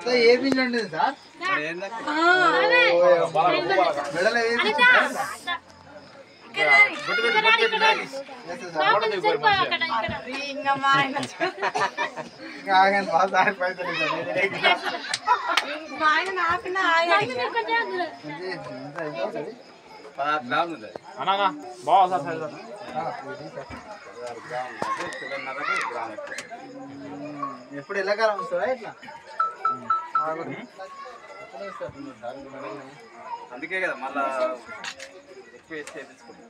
ఏ bill ఉండేది sir మెడలో ఏ bill ఎప్పుడు ఎల్లకాలం వస్తుందా ఇట్లా అందుకే కదా మళ్ళా ఎక్కువ వేసి చేయించుకుంటాం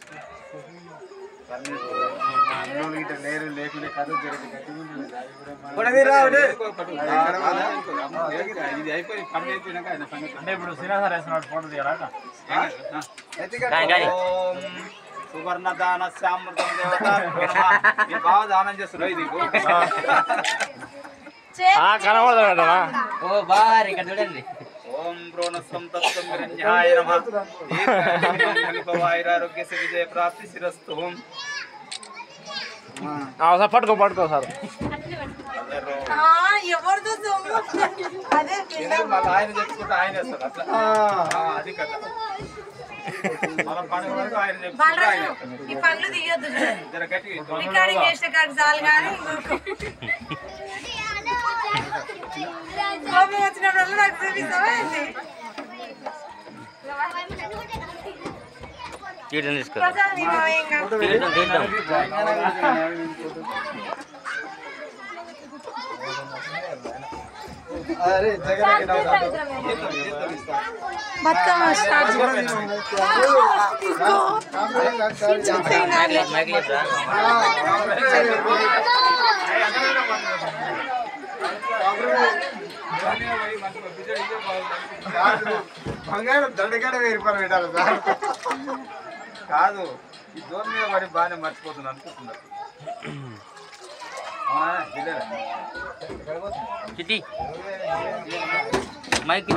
లేరు లేకుండా కథ ఇది అయిపోయి పని అయిపోయినాక ఆయన సంగతి అంటే ఇప్పుడు శ్రీనివాస వేస్తున్నాడు ఫోటో తీయాలా సువర్ణ దాన శ్యామృతం దేవత మీరు బాగా దానం చేస్తున్నారు ఇది కనబడతాడా ఓ బాగా ఇక్కడ చూడండి ఓం ప్రోణస్వం తత్వం విరణ్యాయ నమః దీర్ఘాయురారోగ్య విజయ ప్రాప్తి శిరస్తు పట్టుకో పట్టుకో సార్ ఎవరితో అదే మళ్ళీ ఆయన చెప్పుకుంటే ఆయన వేస్తారు అట్లా అది కదా మన పండుగ వరకు ఆయన చెప్పుకుంటే ఆయన ఈ పనులు తీయొద్దు జర గట్టిగా రికార్డింగ్ చేసిన కాదు చాలు కానీ కోపం వచ్చినప్పుడు నాకు చూపిస్తావా ప్రసాద్ అరే బతుకమ్మ స్టార్ట్ బంగారం దండగడ 1000 రూపాయలు పెట్టాలి సార్ కాదు ఈ దూరం మీద పడి బాగానే మర్చిపోతుంది అనుకుంటున్నారు చిట్టి మైక్